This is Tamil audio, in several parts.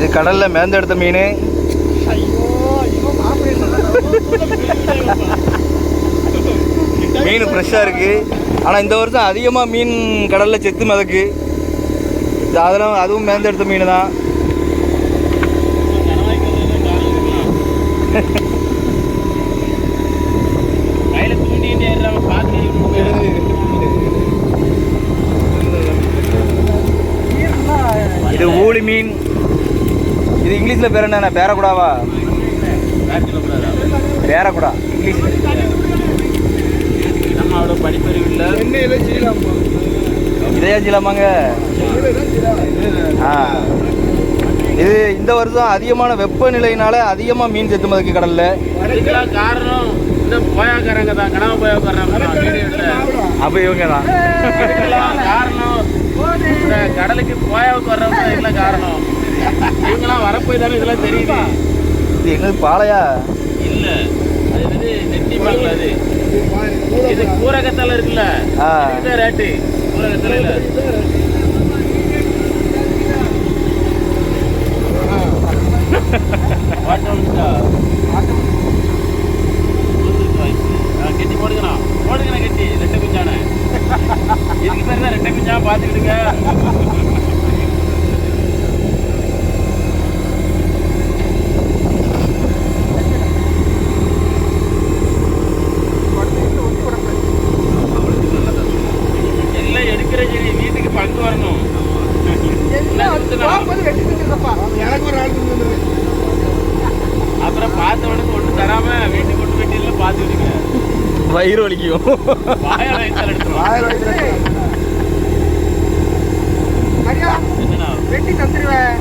இது கடலில் மேந்தெடுத்த மீன். மீன் ஃப்ரெஷ்ஷாக இருக்குது. ஆனால் இந்த வருஷம் அதிகமாக மீன் கடலில் செத்து மிதக்கு. அதெல்லாம் அதுவும் மேந்தெடுத்த மீன் தான். இது ஊளி மீன். இது இங்கிலீஷில் பேர் என்ன? பேரக்குடாவா? பேரக்குடா இங்கிலீஷில். நம்ம அவ்வளோ படிப்பறிவு இல்லை. இதையா செய்யலாமாங்க? இது இந்த வருஷம் அதிகமான வெப்பநிலையினால அதிகமாக மீன் செத்து மதுக்கு கடலில். காரணம் இந்த போயாக்காரங்க தான், கனவு போயாக்காரங்க. அப்போ இவங்க தான் காரணம். இந்த கடலுக்கு போயாவுக்கு வர்றவங்க இல்லை காரணம். இவங்கெல்லாம் வரப்போய் தானே இதெல்லாம் தெரியுது. இது எங்களுக்கு பாலையா இல்லை, அது வந்து நெட்டி பால். அது இது கூரகத்தலை இருக்குல்ல, இதுதான் ரேட்டு. கூரகத்தலையில் கெட்டி போடுங்கண்ணா, போடுங்கண்ணா கெட்டி. ரெட்டை குஞ்சானே இதுக்கு பேர் தான் ரெட்டை குஞ்சா. பார்த்துக்கிடுங்க. எல்லாம் எடுக்கிற சரி, வீட்டுக்கு பங்கு வரணும். அப்புறம் பார்த்தவனுக்கு ஒன்றும் தராம வீட்டுக்கு கொண்டு வெட்டியில் பார்த்துக்கிடுங்க. வயிறு வலிக்கும். வெட்டி தந்துருவேன்.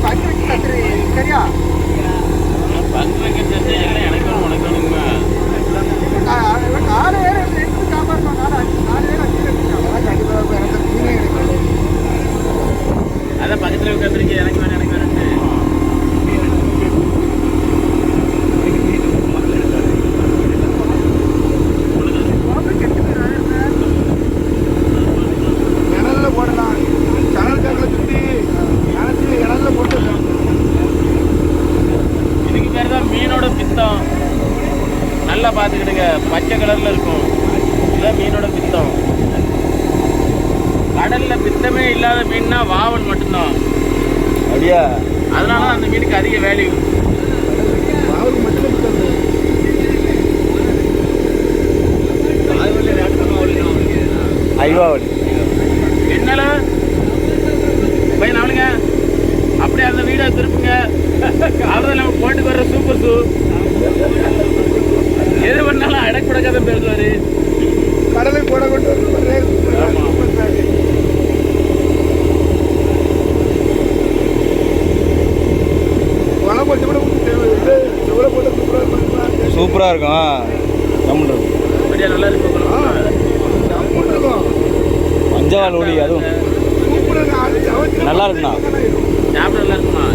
பங்கு வெட்டி தந்துருவேன். சரியா? பங்கு வைக்க செஞ்சு எல்லாம் எனக்கு வேணும் உனக்கு வேணுங்க. 4 பேர் எடுத்து காப்பாற்றணும். 4 பேர் அதான் பக்கத்தில் உட்காந்துருக்கேன். எனக்கு வேணும் எனக்கு வேணும். இதுக்கு பேர் தான் மீனோட பித்தம். நல்லா பார்த்துக்கிடுங்க, பச்சை கலர்ல இருக்கும். இதுதான் மீனோட பித்தம். கடல்ல பித்தமே இல்லாத மீன்னா வாவல் மட்டும்தான். அப்படியா? அதனால அந்த மீனுக்கு அதிக வேல்யூ. ஐவாவளி என்னால பையன் அவளுங்க அப்படியே அந்த வீடை திருப்புங்க. அவ்வளோதான் நம்ம போட்டுக்கு வர்ற சூப்பர் ஷூ. எது பண்ணாலும் அடக்குடக்காத பேசுவாரு. கடலை போட கொண்டு சூப்பராக இருக்கும். நல்லா இருக்கும். பஞ்சவால் ஒளி அதுவும் நல்லா இருக்குண்ணா. சாப்பிட நல்லா இருக்குமா?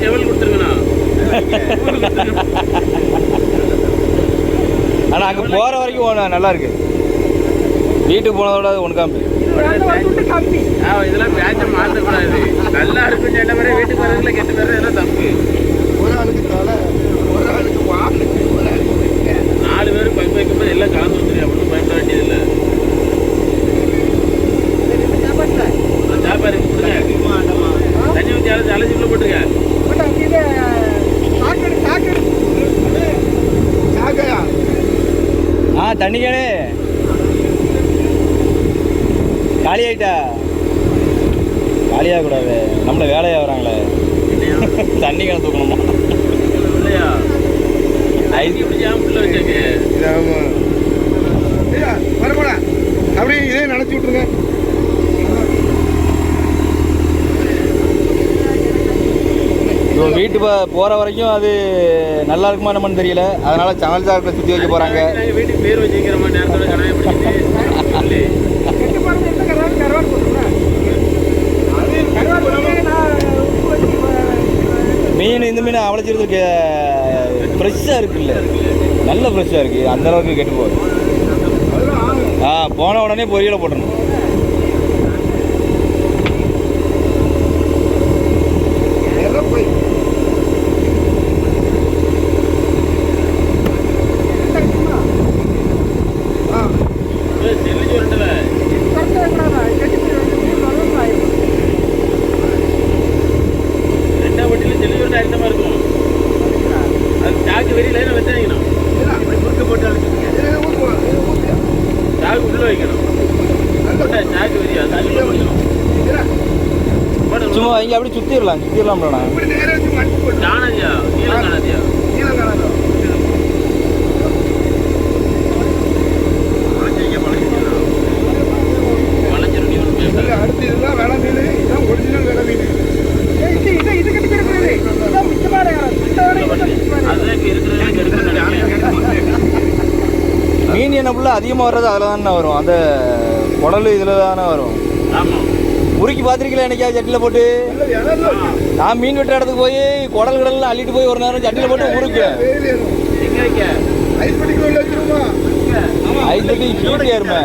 செவல் கொடுத்துருங்கண்ணா. ஆனால் அங்கே போகிற வரைக்கும் நல்லா இருக்கு. வீட்டுக்கு போனதோட ஒன்று காமி. இதெல்லாம் பேச்சை மாற்றக்கூடாது. நல்லா இருக்குன்னு என்ன மாதிரி வீட்டுக்கு வரதுல கெட்டு போகிறது எல்லாம் தப்பு. ஒரு ஆளுக்கு தலை, ஒரு ஆளுக்கு வாக்கு, 4 பேர் பங்கு வைக்கும்போது எல்லாம் கலந்து வந்துருக்கு. அப்படின்னு பயப்பட வேண்டியதில்லை. சாப்பாடு கொடுங்க. தண்ணி ஊற்றி அலைச்சி உள்ள போட்டுருங்க. தண்ணி கேளு. காலி ஆயிட்டா? காலியாக கூடாது. நம்மள வேலையாக வராங்களே. தண்ணி கேன தூக்கணுமா? இல்லையா? ஐஸ் இப்படி ஜாம்பில் வச்சாங்க. ஆமாம். வரக்கூடா அப்படியே இதே நினச்சி விட்ருங்க. வீட்டு போகிற வரைக்கும் அது நல்லா இருக்குமா என்னன்னு தெரியல. அதனால சமையல் சார்பில் சுற்றி வைக்க போகிறாங்க. வீட்டுக்கு பேர் வச்சுக்கிற மாதிரி நேரத்தோட கனவை பிடிச்சிட்டு மீன் இந்த மீன் அவளைச்சிருக்கு. ஃப்ரெஷ்ஷாக இருக்குல்ல, நல்ல ஃப்ரெஷ்ஷாக இருக்குது. அந்தளவுக்கு கெட்டு போகுது. போன உடனே பொரியலை போட்டணும். சும்மா இங்கே அப்படியே சுற்றிடலாம்லண்ணா. இப்படி நேரா வச்சு மடிச்சு போட்டு காணதியா நீளம் காணதியா நீளம் காணாதோ. வளைஞ்சிரும் நீ ஒன்று இல்ல, அடுத்து இதுதான் வெலை மீன். இதுதான் ஒரிஜினல் வெலை மீன். அதுதான் இப்போ இருக்கிறதுல கெடுக்கணும். மீன் என்ன புள்ள அதிகமாக வர்றது அதில் தானே வரும். அந்த குடல் இதில் தானே வரும். ஆமாம் முறுக்கி பார்த்துருக்கல என்னைக்கா சட்டியில் போட்டு. நல்ல இளநிலை வச்சு நான் மீன் வெட்டுற இடத்துக்கு போய் குடல்கடலாம் அள்ளிட்டு போய் ஒரு நேரம் சட்டியில் போட்டு முறுக்குவேன். வெயில் ஏறும். எங்கே வைக்க ஐஸ் பெட்டிக்குள்ள உள்ள வச்சிருமா? ஐஸ் தட்டி ஹீட் ஏறுமே.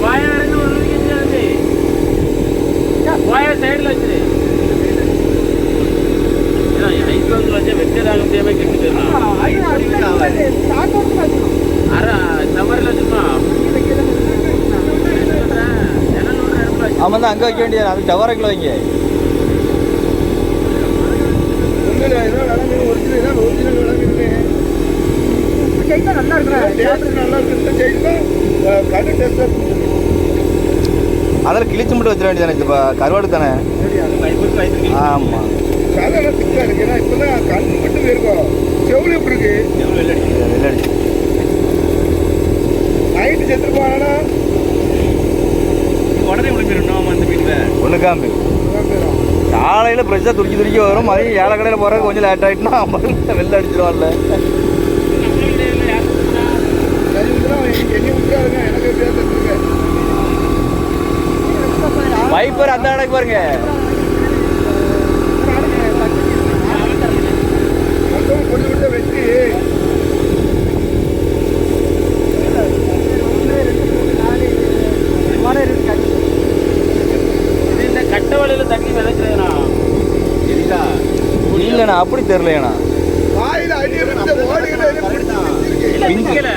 வாயா இறங்க ஒரு நிமிஷம் வாயா சைடில் வச்சிரு. ஐஸ் பாக்ஸில் வச்சா வெட்டதாங்க முடியாமல் கெட்டு போயிடலாம். அரை சவரில் வச்சுருமா ஆமாம் தான் அங்கே வைக்க வேண்டியது. அது டவரக்கில் வைங்க. ஒண்ணுல இதான் வெலை மீன் ஒரிஜினல். இதான் ஒரிஜினல் வெலை மீன். நல்லா இருக்கு. டேஸ்ட் நல்லா இருக்கு. இந்த சைடு தான் கடு டேஸ்டா இருக்கு. அதில் கிழிச்சு மட்டும் வச்சிட வேண்டியதானே. இப்போ கருவாடு தானே. ஆமாம். சாதாரண திக்கா இருக்கு. ஏன்னா இப்பதான் கண்ணு மட்டும் இருக்கும். செவுளி எப்படி இருக்கு? வெள்ளடிச்சு நைட்டு செத்துருப்பானா? உடனே விழுந்துடணும் அந்த மீன். ஒன்றுக்காம்பு காலையில் ஃப்ரெஷ்ஷாக துருக்கி வரும். மதியம் ஏழை கடையில் போகிறதுக்கு கொஞ்சம் லேட் ஆகிட்டுனா வெளில அடிச்சிடுவான்ல. எண்ணி விட்டுறாருங்க. எனக்கு எப்படியா தந்துருங்க. வைப்பர் அந்த கடைக்கு பாருங்க. மொத்தம் கொஞ்சம் விட்ட வெட்டி இது இந்த கட்ட வலையில் தண்ணி விதைக்கிறேண்ணா சரிங்களா? இல்லைண்ணா அப்படி தெரிலைண்ணா. வாயில அடி விட்டு ஓடுகிற பிஞ்சிக்கல